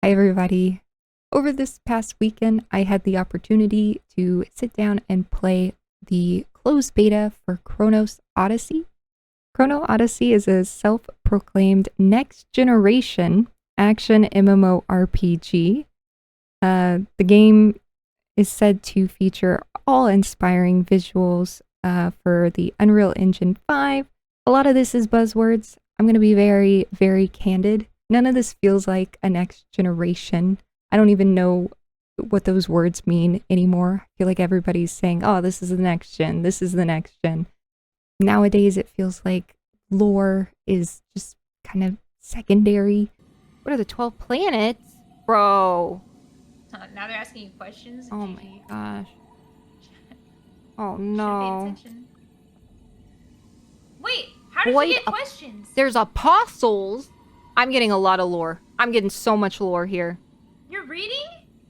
Hi, everybody. Over this past weekend, I had the opportunity to sit down and play the closed beta for Chronos Odyssey. Chrono Odyssey is a self-proclaimed next-generation action MMORPG. The game is said to feature awe-inspiring visuals for the Unreal Engine 5. A lot of this is buzzwords. I'm going to be very, very candid. None of this feels like a next generation. I don't even know what those words mean anymore. I feel like everybody's saying, oh, this is the next gen, this is the next gen. Nowadays, it feels like lore is just kind of secondary. What are the 12 planets? Bro. Now they're asking you questions. Oh GG. my gosh. Oh Should have paid no. attention. Wait, how did you get questions? There's apostles. I'm getting a lot of lore. I'm getting so much lore here. You're reading?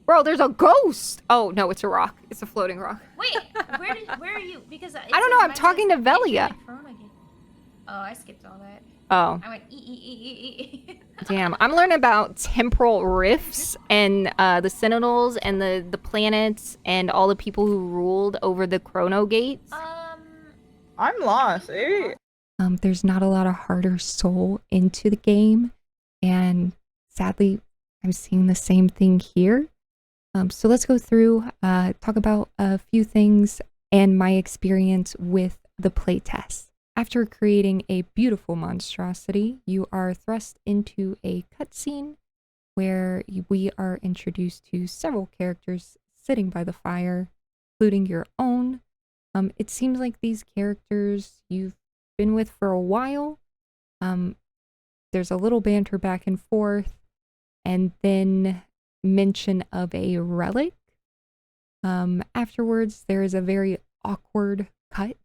Bro, there's a ghost. Oh no, it's a rock. It's a floating rock. Wait, where are you? Because I don't know. I'm talking to Velia. Oh, I skipped all that. Oh. I went e. Damn, I'm learning about temporal rifts and the Sentinels and the planets and all the people who ruled over the Chrono Gates. I'm lost, eh? There's not a lot of heart or soul into the game, and sadly, I'm seeing the same thing here. So let's go through, talk about a few things and my experience with the playtest. After creating a beautiful monstrosity, you are thrust into a cutscene where we are introduced to several characters sitting by the fire, including your own. It seems like these characters you've been with for a while. There's a little banter back and forth, and then mention of a relic. Afterwards, there is a very awkward cut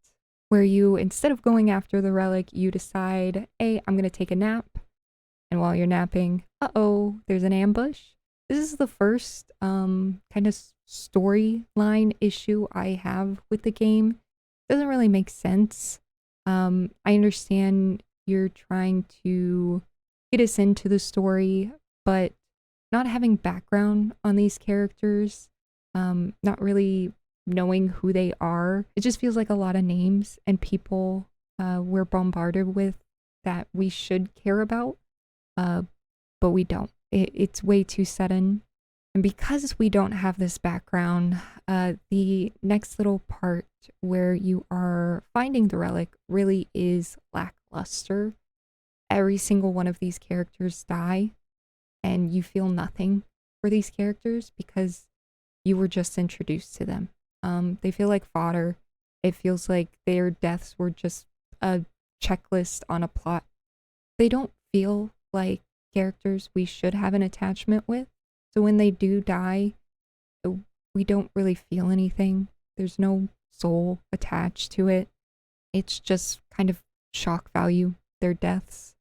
where you, instead of going after the relic, you decide, hey, I'm going to take a nap. And while you're napping, uh-oh, there's an ambush. This is the first kind of storyline issue I have with the game. It doesn't really make sense. I understand you're trying to get us into the story, but not having background on these characters, not really knowing who they are, it just feels like a lot of names and people we're bombarded with that we should care about, but we don't. It's way too sudden. And because we don't have this background, the next little part where you are finding the relic really is lackluster. Every single one of these characters die, and you feel nothing for these characters because you were just introduced to them. They feel like fodder. It feels like their deaths were just a checklist on a plot. They don't feel like characters we should have an attachment with. So when they do die, we don't really feel anything. There's no soul attached to it. It's just kind of shock value, their deaths,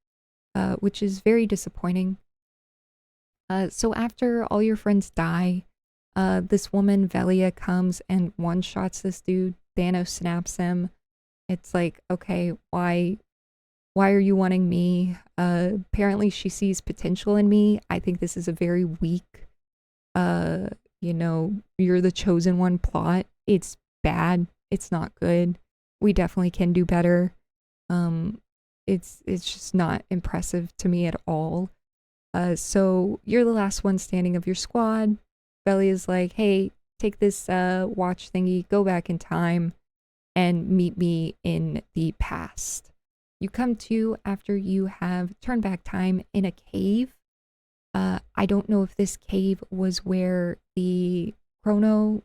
which is very disappointing. So after all your friends die, this woman, Velia, comes and one-shots this dude. Thanos snaps him. It's like, okay, why are you wanting me? Apparently she sees potential in me. I think this is a very weak, you're the chosen one plot. It's bad. It's not good. We definitely can do better. It's just not impressive to me at all. So you're the last one standing of your squad. Belly is like, hey, take this watch thingy, go back in time, and meet me in the past. You come to after you have turned back time in a cave. I don't know if this cave was where the chrono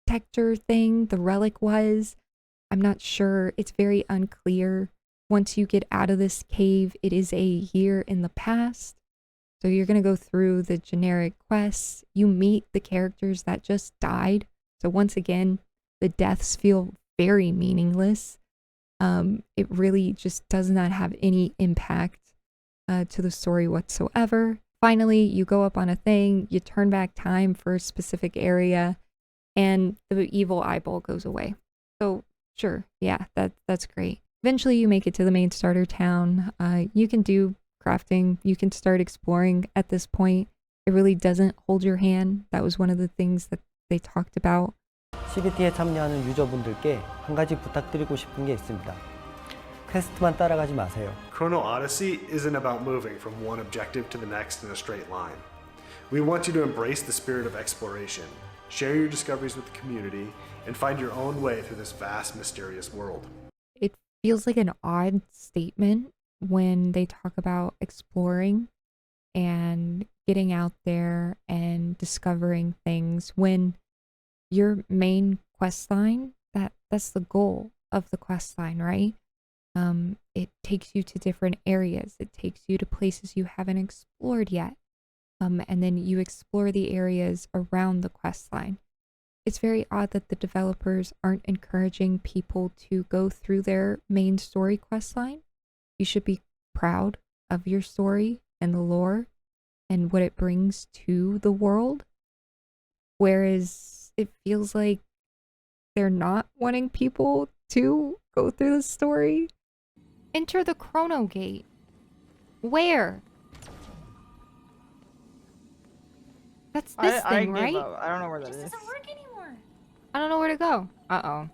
detector thing, the relic was. I'm not sure. It's very unclear. Once you get out of this cave, it is a year in the past. So you're going to go through the generic quests. You meet the characters that just died. So once again, the deaths feel very meaningless. It really just does not have any impact to the story whatsoever. Finally, you go up on a thing, you turn back time for a specific area, and the evil eyeball goes away. So sure, yeah, that's great. Eventually you make it to the main starter town. You can do crafting, you can start exploring at this point. It really doesn't hold your hand. That was one of the things that they talked about. CBT에 참여하는 유저분들께 한 가지 부탁드리고 싶은 게 있습니다. 퀘스트만 따라가지 마세요. Chrono Odyssey isn't about moving from one objective to the next in a straight line. We want you to embrace the spirit of exploration, share your discoveries with the community, and find your own way through this vast, mysterious world. It feels like an odd statement when they talk about exploring and getting out there and discovering things when your main quest line, that's the goal of the quest line, right? It takes you to different areas. It takes you to places you haven't explored yet. And then you explore the areas around the quest line. It's very odd that the developers aren't encouraging people to go through their main story quest line. You should be proud of your story and the lore and what it brings to the world. Whereas it feels like they're not wanting people to go through the story. Enter the Chrono Gate. Where? That's this thing, I right? gave up. I don't know where that This is. doesn't work anymore. I don't know where to go. Uh-oh.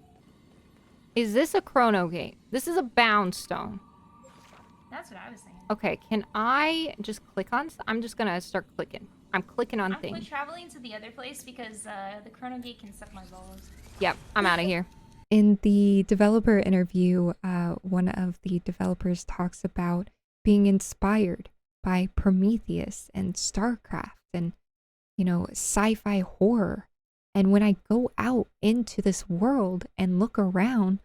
Is this a Chrono Gate? This is a bound stone. That's what I was saying. Okay, can I just click on... I'm just gonna start clicking. I'm clicking on I'm things. traveling to the other place because the Chrono Gate can suck my balls. Yep, I'm out of here. In the developer interview, one of the developers talks about being inspired by Prometheus and StarCraft and, you know, sci-fi horror. And when I go out into this world and look around,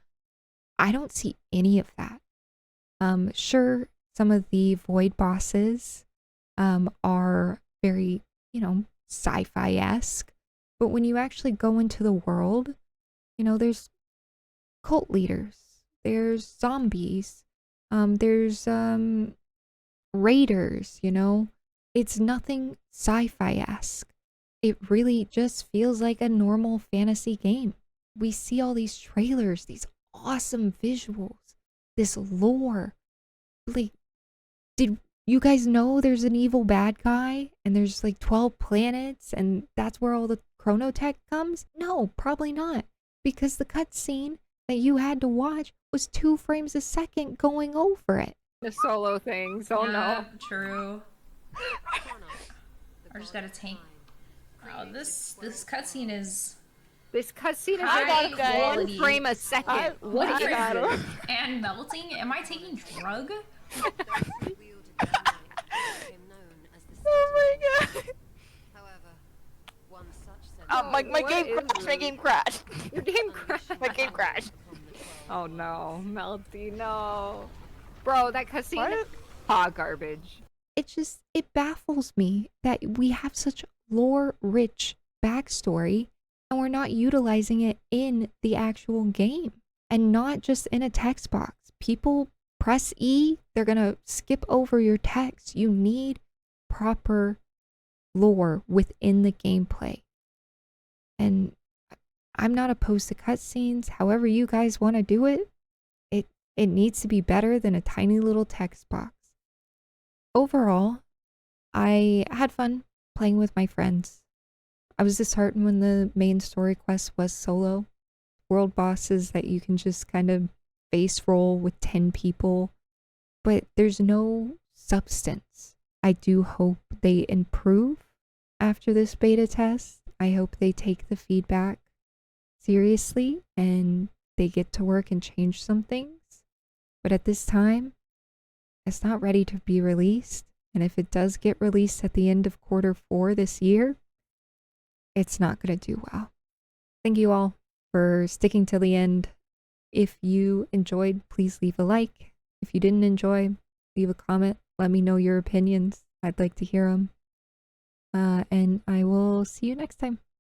I don't see any of that. Sure, some of the void bosses are very, you know, sci-fi-esque. But when you actually go into the world, you know, there's cult leaders, there's zombies, there's raiders, you know. It's nothing sci-fi-esque. It really just feels like a normal fantasy game. We see all these trailers, these awesome visuals, this lore. Like, did you guys know there's an evil bad guy and there's like 12 planets and that's where all the chronotech comes? No, probably not. Because the cutscene that you had to watch was 2 frames a second going over it. The solo things, oh no. True. I just got a tank. Wow, this cutscene is This cutscene is High about quality. 1 frame a second. What is this? and melting. Am I taking drug? Oh my god. My What game is crashed. My this? game crashed. Your game crashed. My game crashed. Oh no, Melty, no. Bro, that cutscene What? is hot garbage. It baffles me that we have such lore-rich backstory and we're not utilizing it in the actual game and not just in a text box. People press E, they're gonna skip over your text. You need proper lore within the gameplay. And I'm not opposed to cutscenes. However you guys want to do it, it needs to be better than a tiny little text box. Overall, I had fun playing with my friends. I was disheartened when the main story quest was solo. World bosses that you can just kind of face roll with 10 people. But there's no substance. I do hope they improve after this beta test. I hope they take the feedback seriously and they get to work and change some things. But at this time, it's not ready to be released. And if it does get released at the end of Q4 this year, it's not going to do well. Thank you all for sticking till the end. If you enjoyed, please leave a like. If you didn't enjoy, leave a comment. Let me know your opinions. I'd like to hear them. And I will see you next time.